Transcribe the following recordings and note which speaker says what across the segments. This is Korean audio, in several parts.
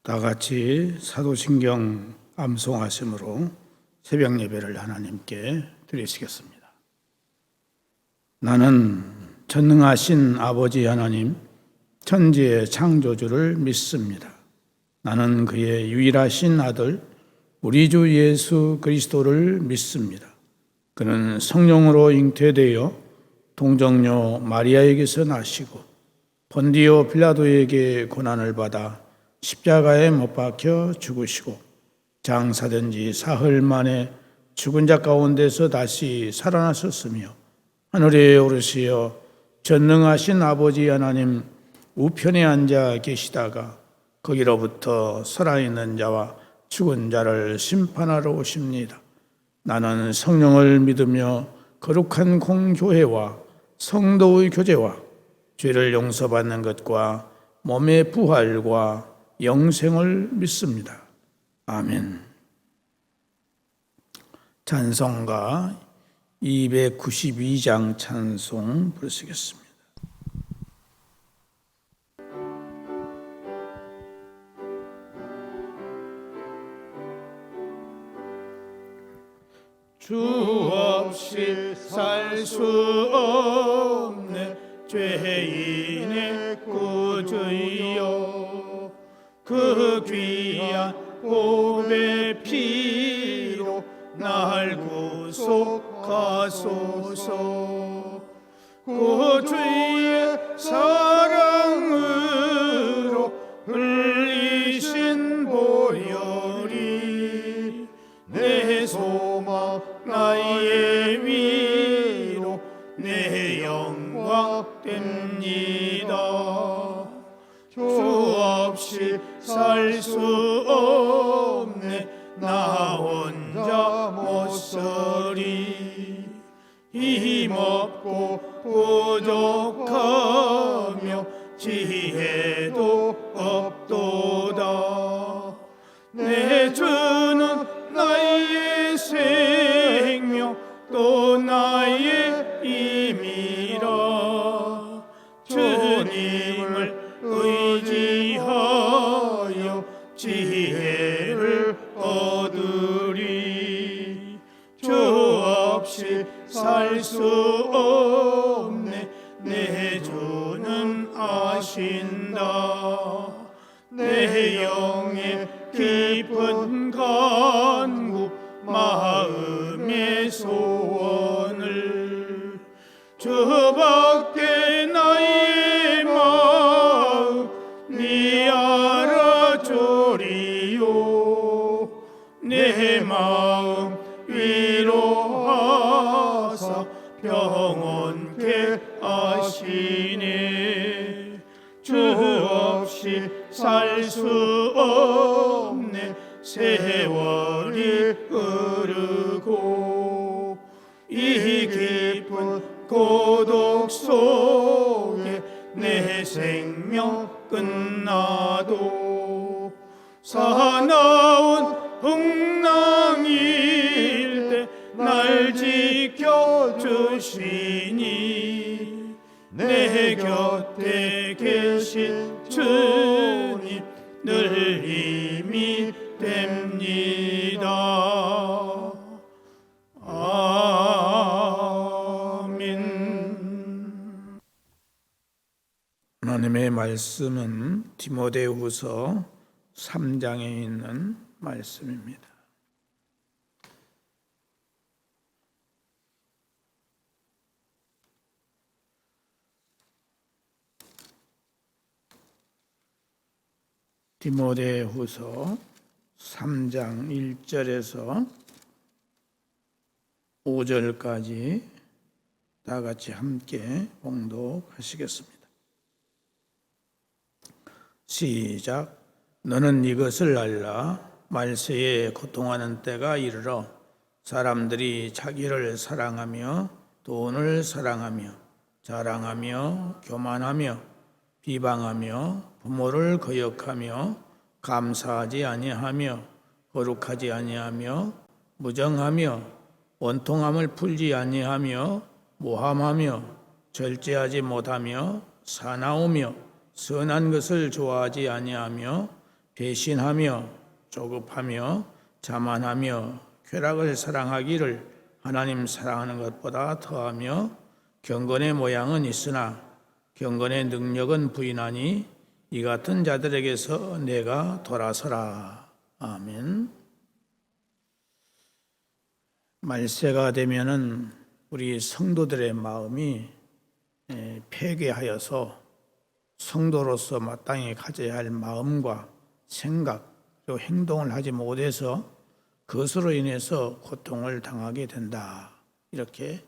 Speaker 1: 다 같이 사도신경 암송하심으로 새벽 예배를 하나님께 드리시겠습니다. 나는 전능하신 아버지 하나님, 천지의 창조주를 믿습니다. 나는 그의 유일하신 아들, 우리 주 예수 그리스도를 믿습니다. 그는 성령으로 잉태되어 동정녀 마리아에게서 나시고 본디오 빌라도에게 고난을 받아 십자가에 못 박혀 죽으시고 장사된 지 사흘 만에 죽은 자 가운데서 다시 살아나셨으며 하늘에 오르시어 전능하신 아버지 하나님 우편에 앉아 계시다가 거기로부터 살아있는 자와 죽은 자를 심판하러 오십니다. 나는 성령을 믿으며 거룩한 공교회와 성도의 교제와 죄를 용서받는 것과 몸의 부활과 영생을 믿습니다. 아멘. 찬송가 292장 찬송 부르시겠습니다. 주 없이 살 수 없네 죄인의 구주여, 그 귀한 보배 피로 날 구속하소서. 구주의 사랑으로 흘리신 보혈이 내 소망 나의 위로 내 영광 됩니다. 주 없이 살 수 없네 나 혼자 못서리. 힘없고 부족하며 지혜도 없도다. 내 주는 나의 생명 또 나의 힘이라. 주님을 의지하여 지혜를 얻으리. 주 없이 살 수 없네 내 주는 아신다. 내 영의 깊은 간구 마음의 소원을 주밖에 나의 마음 네 알아주리요. 내 마음 위로하사 평온케 하시네. 주 없이 살 수 없네 세월이 흐르고 이 깊은 고독 속에 내 생명 끝나도 사나운 풍랑일 때 날 지켜주시니 내 곁에 계신 주님 늘 힘이 됩니다. 아멘. 하나님의 말씀은 디모데후서 3장에 있는 말씀입니다. 디모데후서 3장 1절에서 5절까지 다 같이 함께 봉독하시겠습니다. 시작. 너는 이것을 알라. 말세에 고통하는 때가 이르러 사람들이 자기를 사랑하며 돈을 사랑하며 자랑하며 교만하며 비방하며 부모를 거역하며 감사하지 아니하며 거룩하지 아니하며 무정하며 원통함을 풀지 아니하며 모함하며 절제하지 못하며 사나우며 선한 것을 좋아하지 아니하며 배신하며 조급하며 자만하며 쾌락을 사랑하기를 하나님 사랑하는 것보다 더하며 경건의 모양은 있으나 경건의 능력은 부인하니 이 같은 자들에게서 내가 돌아서라. 아멘. 말세가 되면은 우리 성도들의 마음이 폐괴하여서 성도로서 마땅히 가져야 할 마음과 생각, 또 행동을 하지 못해서 그것으로 인해서 고통을 당하게 된다. 이렇게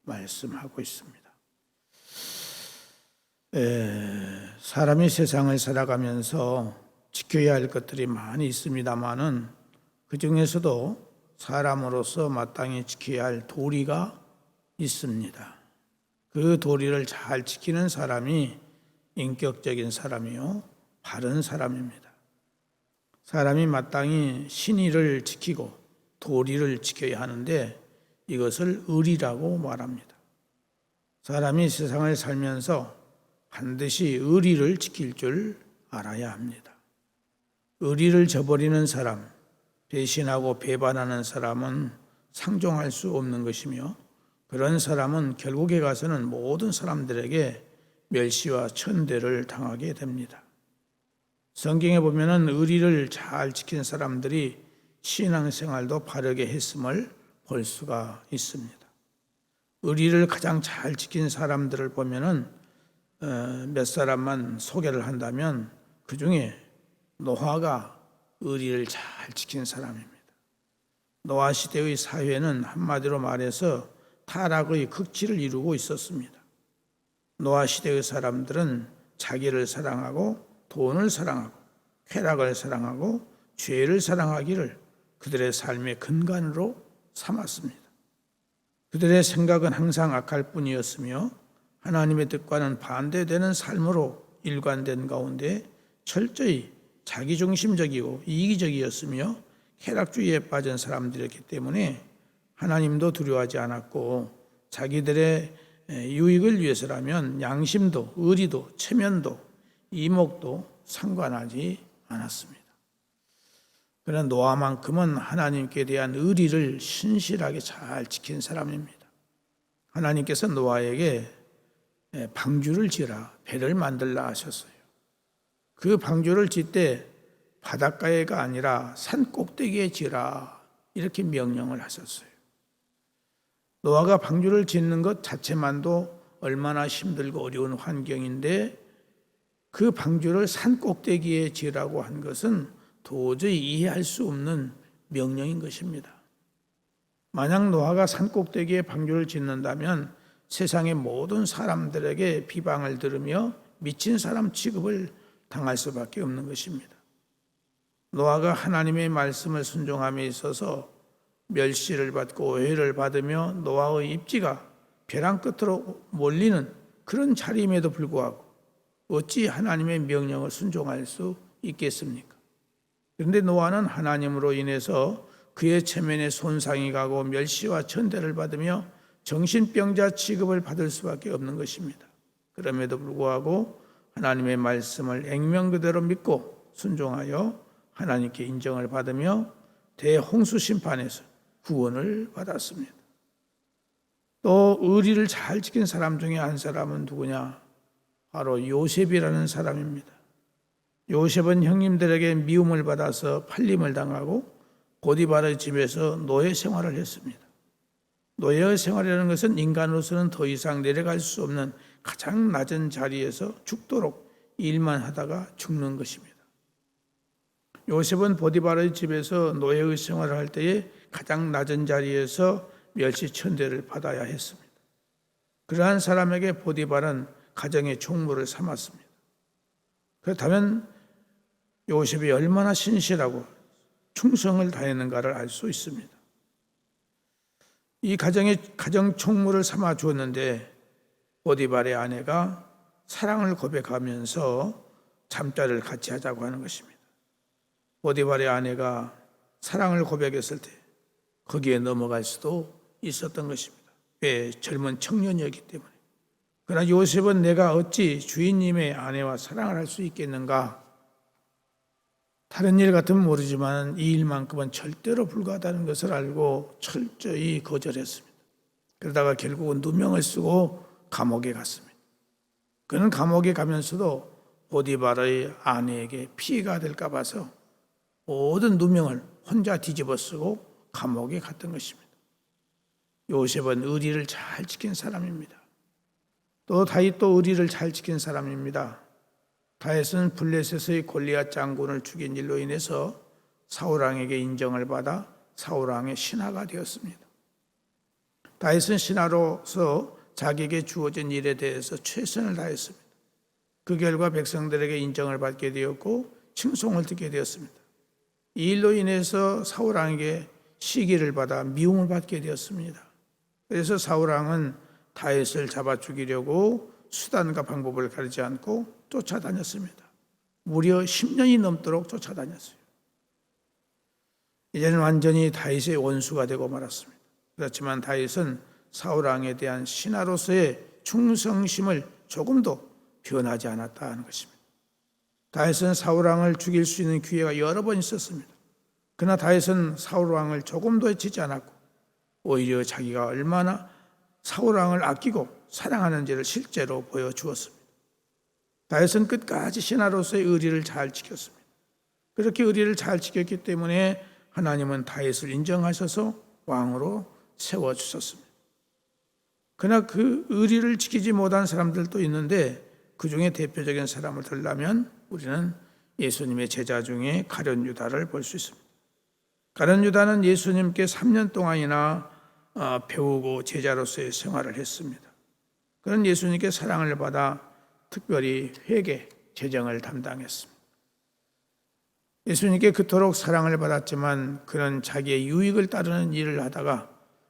Speaker 1: 말씀하고 있습니다. 사람이 세상을 살아가면서 지켜야 할 것들이 많이 있습니다만은 그 중에서도 사람으로서 마땅히 지켜야 할 도리가 있습니다. 그 도리를 잘 지키는 사람이 인격적인 사람이요, 바른 사람입니다. 사람이 마땅히 신의를 지키고 도리를 지켜야 하는데 이것을 의리라고 말합니다. 사람이 세상을 살면서 반드시 의리를 지킬 줄 알아야 합니다. 의리를 저버리는 사람, 배신하고 배반하는 사람은 상종할 수 없는 것이며 그런 사람은 결국에 가서는 모든 사람들에게 멸시와 천대를 당하게 됩니다. 성경에 보면은 의리를 잘 지킨 사람들이 신앙생활도 바르게 했음을 볼 수가 있습니다. 의리를 가장 잘 지킨 사람들을 보면은 몇 사람만 소개를 한다면 그 중에 노아가 의리를 잘 지킨 사람입니다. 노아 시대의 사회는 한마디로 말해서 타락의 극치를 이루고 있었습니다. 노아 시대의 사람들은 자기를 사랑하고 돈을 사랑하고 쾌락을 사랑하고 죄를 사랑하기를 그들의 삶의 근간으로 삼았습니다. 그들의 생각은 항상 악할 뿐이었으며 하나님의 뜻과는 반대되는 삶으로 일관된 가운데 철저히 자기중심적이고 이기적이었으며 쾌락주의에 빠진 사람들이었기 때문에 하나님도 두려워하지 않았고 자기들의 유익을 위해서라면 양심도 의리도 체면도 이목도 상관하지 않았습니다. 그러나 노아만큼은 하나님께 대한 의리를 신실하게 잘 지킨 사람입니다. 하나님께서 노아에게 방주를 지으라, 배를 만들라 하셨어요. 그 방주를 짓 때 바닷가에가 아니라 산 꼭대기에 지으라 이렇게 명령을 하셨어요. 노아가 방주를 짓는 것 자체만도 얼마나 힘들고 어려운 환경인데 그 방주를 산 꼭대기에 지으라고 한 것은 도저히 이해할 수 없는 명령인 것입니다. 만약 노아가 산 꼭대기에 방주를 짓는다면 세상의 모든 사람들에게 비방을 들으며 미친 사람 취급을 당할 수밖에 없는 것입니다. 노아가 하나님의 말씀을 순종함에 있어서 멸시를 받고 오해를 받으며 노아의 입지가 벼랑 끝으로 몰리는 그런 자리임에도 불구하고 어찌 하나님의 명령을 순종할 수 있겠습니까? 그런데 노아는 하나님으로 인해서 그의 체면에 손상이 가고 멸시와 천대를 받으며 정신병자 취급을 받을 수밖에 없는 것입니다. 그럼에도 불구하고 하나님의 말씀을 액면 그대로 믿고 순종하여 하나님께 인정을 받으며 대홍수 심판에서 구원을 받았습니다. 또 의리를 잘 지킨 사람 중에 한 사람은 누구냐? 바로 요셉이라는 사람입니다. 요셉은 형님들에게 미움을 받아서 팔림을 당하고 보디발의 집에서 노예 생활을 했습니다. 노예 생활이라는 것은 인간으로서는 더 이상 내려갈 수 없는 가장 낮은 자리에서 죽도록 일만 하다가 죽는 것입니다. 요셉은 보디발의 집에서 노예의 생활을 할 때에 가장 낮은 자리에서 멸시천대를 받아야 했습니다. 그러한 사람에게 보디발은 가정의 총무를 삼았습니다. 그렇다면 요셉이 얼마나 신실하고 충성을 다했는가를 알 수 있습니다. 이 가정 총무를 삼아 주었는데 보디발의 아내가 사랑을 고백하면서 잠자리를 같이 하자고 하는 것입니다. 보디발의 아내가 사랑을 고백했을 때 거기에 넘어갈 수도 있었던 것입니다. 왜? 젊은 청년이었기 때문에. 그러나 요셉은 내가 어찌 주인님의 아내와 사랑을 할 수 있겠는가? 다른 일 같으면 모르지만 이 일만큼은 절대로 불가하다는 것을 알고 철저히 거절했습니다. 그러다가 결국은 누명을 쓰고 감옥에 갔습니다. 그는 감옥에 가면서도 보디발의 아내에게 피해가 될까 봐서 모든 누명을 혼자 뒤집어 쓰고 감옥에 갔던 것입니다. 요셉은 의리를 잘 지킨 사람입니다. 또 다윗도 의리를 잘 지킨 사람입니다. 다윗은 블레셋의 골리앗 장군을 죽인 일로 인해서 사울왕에게 인정을 받아 사울왕의 신하가 되었습니다. 다윗은 신하로서 자기에게 주어진 일에 대해서 최선을 다했습니다. 그 결과 백성들에게 인정을 받게 되었고 칭송을 듣게 되었습니다. 이 일로 인해서 사울왕에게 시기를 받아 미움을 받게 되었습니다. 그래서 사울왕은 다윗을 잡아 죽이려고 수단과 방법을 가리지 않고 쫓아다녔습니다. 무려 10년이 넘도록 쫓아다녔어요. 이제는 완전히 다윗의 원수가 되고 말았습니다. 그렇지만 다윗은 사울왕에 대한 신하로서의 충성심을 조금도 변하지 않았다는 것입니다. 다윗은 사울왕을 죽일 수 있는 기회가 여러 번 있었습니다. 그러나 다윗은 사울왕을 조금도 해치지 않았고 오히려 자기가 얼마나 사울왕을 아끼고 사랑하는지를 실제로 보여주었습니다. 다윗은 끝까지 신하로서의 의리를 잘 지켰습니다. 그렇게 의리를 잘 지켰기 때문에 하나님은 다윗을 인정하셔서 왕으로 세워주셨습니다. 그러나 그 의리를 지키지 못한 사람들도 있는데 그 중에 대표적인 사람을 들라면 우리는 예수님의 제자 중에 가룟 유다를 볼 수 있습니다. 가룟 유다는 예수님께 3년 동안이나 배우고 제자로서의 생활을 했습니다. 그는 예수님께 사랑을 받아 특별히 회개, 재정을 담당했습니다. 예수님께 그토록 사랑을 받았지만 그는 자기의 유익을 따르는 일을 하다가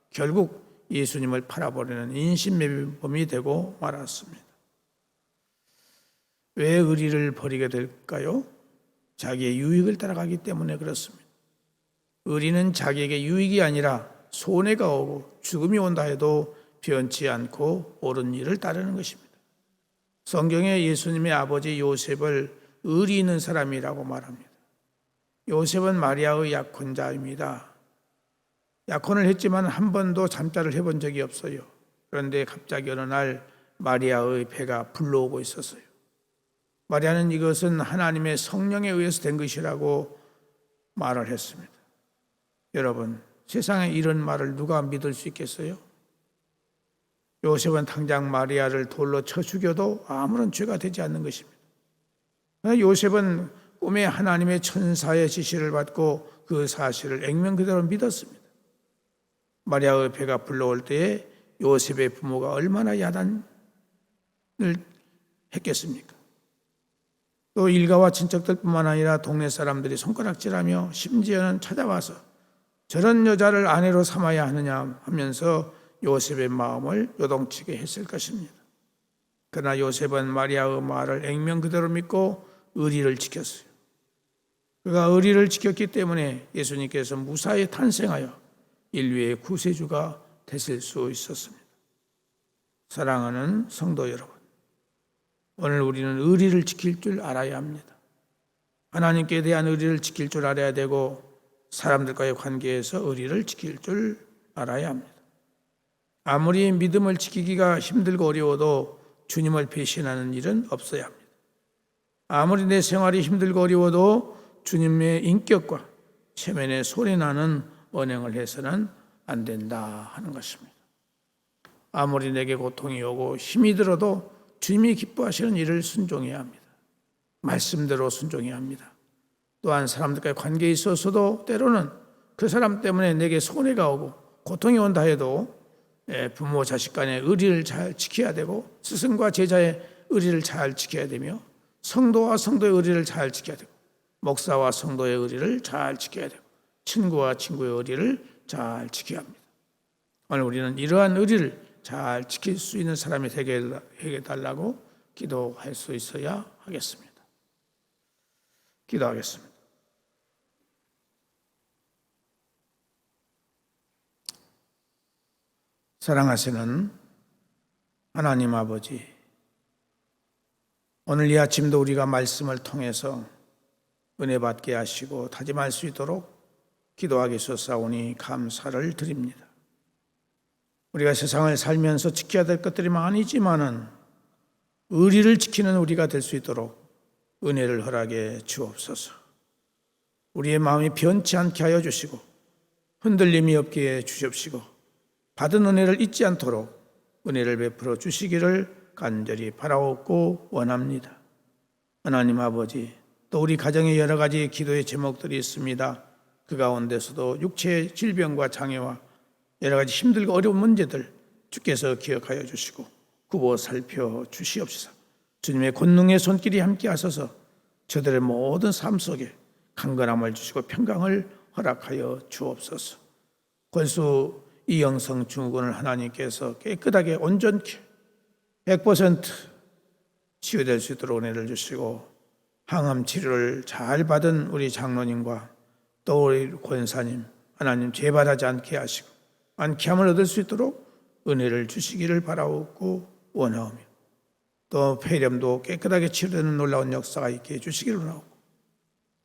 Speaker 1: 결국 예수님을 팔아버리는 인신매매범이 되고 말았습니다. 왜 의리를 버리게 될까요? 자기의 유익을 따라가기 때문에 그렇습니다. 의리는 자기에게 유익이 아니라 손해가 오고 죽음이 온다 해도 변치 않고 옳은 일을 따르는 것입니다. 성경에 예수님의 아버지 요셉을 의리 있는 사람이라고 말합니다. 요셉은 마리아의 약혼자입니다. 약혼을 했지만 한 번도 잠자를 해본 적이 없어요. 그런데 갑자기 어느 날 마리아의 배가 불러오고 있었어요. 마리아는 이것은 하나님의 성령에 의해서 된 것이라고 말을 했습니다. 여러분, 세상에 이런 말을 누가 믿을 수 있겠어요? 요셉은 당장 마리아를 돌로 쳐 죽여도 아무런 죄가 되지 않는 것입니다. 요셉은 꿈에 하나님의 천사의 지시를 받고 그 사실을 액면 그대로 믿었습니다. 마리아의 배가 불러올 때에 요셉의 부모가 얼마나 야단을 했겠습니까? 또 일가와 친척들뿐만 아니라 동네 사람들이 손가락질하며 심지어는 찾아와서 저런 여자를 아내로 삼아야 하느냐 하면서 요셉의 마음을 요동치게 했을 것입니다. 그러나 요셉은 마리아의 말을 액면 그대로 믿고 의리를 지켰어요. 그가 의리를 지켰기 때문에 예수님께서 무사히 탄생하여 인류의 구세주가 되실 수 있었습니다. 사랑하는 성도 여러분, 오늘 우리는 의리를 지킬 줄 알아야 합니다. 하나님께 대한 의리를 지킬 줄 알아야 되고 사람들과의 관계에서 의리를 지킬 줄 알아야 합니다. 아무리 믿음을 지키기가 힘들고 어려워도 주님을 배신하는 일은 없어야 합니다. 아무리 내 생활이 힘들고 어려워도 주님의 인격과 체면에 소리나는 언행을 해서는 안 된다 하는 것입니다. 아무리 내게 고통이 오고 힘이 들어도 주님이 기뻐하시는 일을 순종해야 합니다. 말씀대로 순종해야 합니다. 또한 사람들과의 관계에 있어서도 때로는 그 사람 때문에 내게 손해가 오고 고통이 온다 해도 부모 자식 간의 의리를 잘 지켜야 되고 스승과 제자의 의리를 잘 지켜야 되며 성도와 성도의 의리를 잘 지켜야 되고 목사와 성도의 의리를 잘 지켜야 되고 친구와 친구의 의리를 잘 지켜야 합니다. 오늘 우리는 이러한 의리를 잘 지킬 수 있는 사람이 되게 해달라고 기도할 수 있어야 하겠습니다. 기도하겠습니다. 사랑하시는 하나님 아버지, 오늘 이 아침도 우리가 말씀을 통해서 은혜 받게 하시고 다짐할 수 있도록 기도하겠소사오니 감사를 드립니다. 우리가 세상을 살면서 지켜야 될 것들이 많이지만은 의리를 지키는 우리가 될 수 있도록 은혜를 허락해 주옵소서. 우리의 마음이 변치 않게 하여 주시고 흔들림이 없게 해 주십시고 받은 은혜를 잊지 않도록 은혜를 베풀어 주시기를 간절히 바라옵고 원합니다. 하나님 아버지, 또 우리 가정에 여러 가지 기도의 제목들이 있습니다. 그 가운데서도 육체의 질병과 장애와 여러 가지 힘들고 어려운 문제들 주께서 기억하여 주시고 굽어 살펴 주시옵소서. 주님의 권능의 손길이 함께 하셔서 저들의 모든 삶 속에 강건함을 주시고 평강을 허락하여 주옵소서. 권수 이영성 증후군을 하나님께서 깨끗하게 온전케 100% 치유될 수 있도록 은혜를 주시고 항암 치료를 잘 받은 우리 장로님과 또 우리 권사님 하나님 재발하지 않게 하시고 안쾌함을 얻을 수 있도록 은혜를 주시기를 바라옵고 원하오며 또 폐렴도 깨끗하게 치료되는 놀라운 역사가 있게 해주시기를 원하고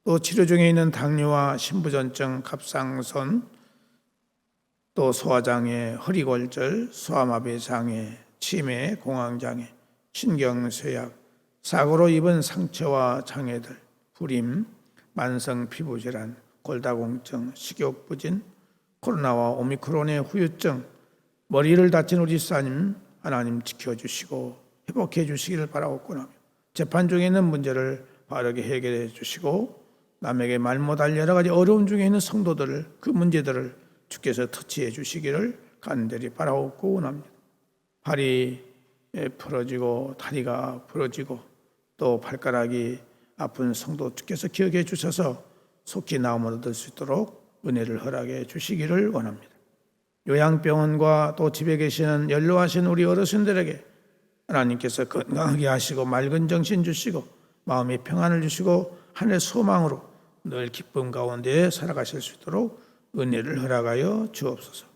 Speaker 1: 또 치료 중에 있는 당뇨와 신부전증, 갑상선, 또 소화장애, 허리골절, 소아마비장애, 치매, 공황장애, 신경쇠약, 사고로 입은 상처와 장애들, 불임, 만성 피부질환, 골다공증, 식욕부진, 코로나와 오미크론의 후유증, 머리를 다친 우리 사님 하나님 지켜주시고 회복해 주시기를 바라옵고나며 재판 중에 있는 문제를 바르게 해결해 주시고 남에게 말 못할 여러 가지 어려움 중에 있는 성도들을 그 문제들을 주께서 터치해 주시기를 간절히 바라옵고 원합니다. 팔이 부러지고 다리가 부러지고 또 발가락이 아픈 성도 주께서 기억해 주셔서 속히 나음을 얻을 수 있도록 은혜를 허락해 주시기를 원합니다. 요양병원과 또 집에 계시는 연로하신 우리 어르신들에게 하나님께서 건강하게 하시고 맑은 정신 주시고 마음의 평안을 주시고 하늘의 소망으로 늘 기쁨 가운데 살아가실 수 있도록 은혜를 허락하여 주옵소서.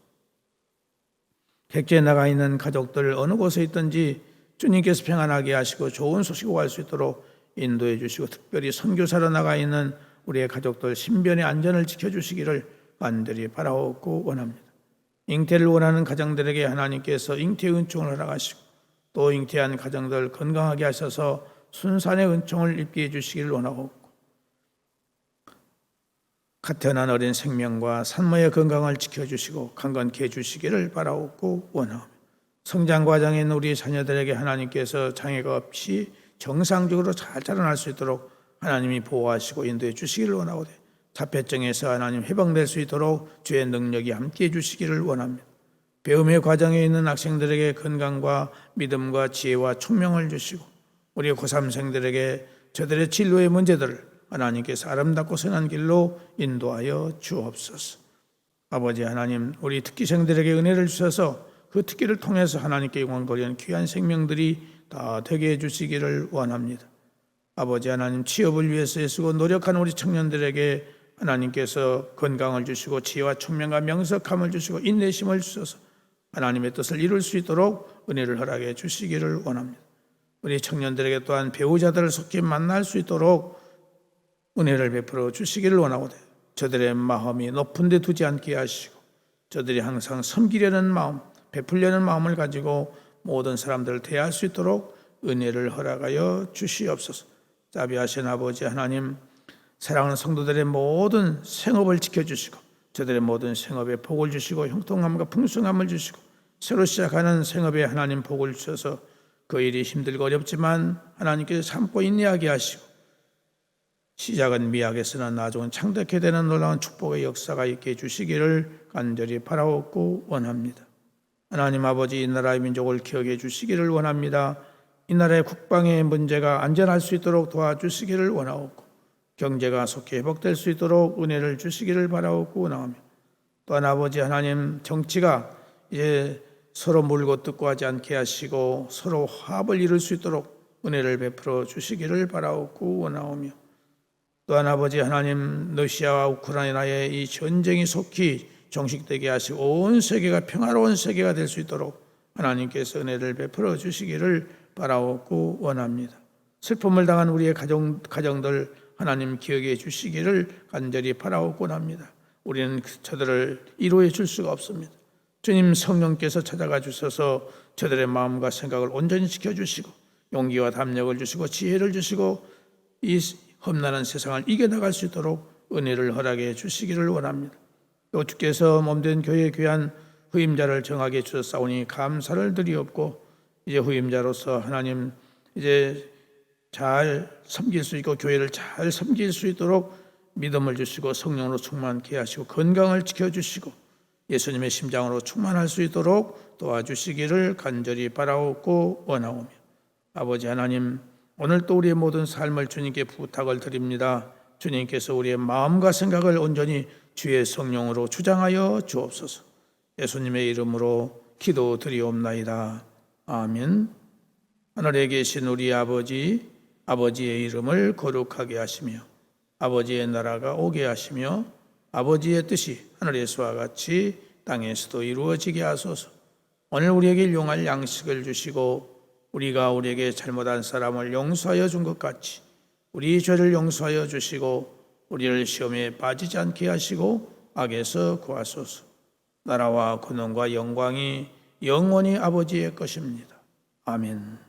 Speaker 1: 객지에 나가 있는 가족들 어느 곳에 있든지 주님께서 평안하게 하시고 좋은 소식 오갈 수 있도록 인도해 주시고 특별히 선교사로 나가 있는 우리의 가족들 신변의 안전을 지켜주시기를 간절히 바라옵고 원합니다. 잉태를 원하는 가정들에게 하나님께서 잉태의 은총을 허락하시고 또 잉태한 가정들 건강하게 하셔서 순산의 은총을 입게 해주시기를 원하고 갓 태어난 어린 생명과 산모의 건강을 지켜주시고 강건케 해주시기를 바라옵고 원하오며 성장 과정에 있는 우리 자녀들에게 하나님께서 장애가 없이 정상적으로 잘 자라날 수 있도록 하나님이 보호하시고 인도해 주시기를 원하오되 자폐증에서 하나님 회복될 수 있도록 주의 능력이 함께해 주시기를 원합니다. 배움의 과정에 있는 학생들에게 건강과 믿음과 지혜와 총명을 주시고 우리 고3생들에게 저들의 진로의 문제들을 하나님께서 아름답고 선한 길로 인도하여 주옵소서. 아버지 하나님, 우리 특기생들에게 은혜를 주셔서 그 특기를 통해서 하나님께 영광 돌리는 귀한 생명들이 다 되게 해주시기를 원합니다. 아버지 하나님, 취업을 위해서 애쓰고 노력하는 우리 청년들에게 하나님께서 건강을 주시고 지혜와 총명과 명석함을 주시고 인내심을 주셔서 하나님의 뜻을 이룰 수 있도록 은혜를 허락해 주시기를 원합니다. 우리 청년들에게 또한 배우자들을 속히 만날 수 있도록 은혜를 베풀어 주시기를 원하오되 저들의 마음이 높은 데 두지 않게 하시고 저들이 항상 섬기려는 마음, 베풀려는 마음을 가지고 모든 사람들을 대할 수 있도록 은혜를 허락하여 주시옵소서. 자비하신 아버지 하나님, 사랑하는 성도들의 모든 생업을 지켜주시고 저들의 모든 생업에 복을 주시고 형통함과 풍성함을 주시고 새로 시작하는 생업에 하나님 복을 주셔서 그 일이 힘들고 어렵지만 하나님께서 참고 인내하게 하시고 시작은 미약했으나 나중은 창대케 되는 놀라운 축복의 역사가 있게 해주시기를 간절히 바라옵고 원합니다. 하나님 아버지, 이 나라의 민족을 기억해 주시기를 원합니다. 이 나라의 국방의 문제가 안전할 수 있도록 도와주시기를 원하옵고 경제가 속히 회복될 수 있도록 은혜를 주시기를 바라옵고 원합니다. 또한 아버지 하나님, 정치가 이제 서로 물고 뜯고 하지 않게 하시고 서로 화합을 이룰 수 있도록 은혜를 베풀어 주시기를 바라옵고 원하오며 또한 아버지 하나님, 러시아와 우크라이나의 이 전쟁이 속히 종식되게 하시고 온 세계가 평화로운 세계가 될 수 있도록 하나님께서 은혜를 베풀어 주시기를 바라옵고 원합니다. 슬픔을 당한 우리의 가정들 하나님 기억해 주시기를 간절히 바라옵곤 합니다. 우리는 저들을 이루어 줄 수가 없습니다. 주님 성령께서 찾아가 주셔서 저들의 마음과 생각을 온전히 지켜주시고 용기와 담력을 주시고 지혜를 주시고 이 험난한 세상을 이겨나갈 수 있도록 은혜를 허락해 주시기를 원합니다. 또 주께서 몸된 교회의 귀한 후임자를 정하게 주셨사오니 감사를 드리옵고 이제 후임자로서 하나님 이제 잘 섬길 수 있고 교회를 잘 섬길 수 있도록 믿음을 주시고 성령으로 충만케 하시고 건강을 지켜주시고 예수님의 심장으로 충만할 수 있도록 도와주시기를 간절히 바라옵고 원하오며 아버지 하나님 오늘 또 우리의 모든 삶을 주님께 부탁을 드립니다. 주님께서 우리의 마음과 생각을 온전히 주의 성령으로 주장하여 주옵소서. 예수님의 이름으로 기도드리옵나이다. 아멘. 하늘에 계신 우리 아버지, 아버지의 이름을 거룩하게 하시며 아버지의 나라가 오게 하시며 아버지의 뜻이 하늘에서와 같이 땅에서도 이루어지게 하소서. 오늘 우리에게 일용할 양식을 주시고 우리가 우리에게 잘못한 사람을 용서하여 준 것 같이 우리 죄를 용서하여 주시고 우리를 시험에 빠지지 않게 하시고 악에서 구하소서. 나라와 권능과 영광이 영원히 아버지의 것입니다. 아멘.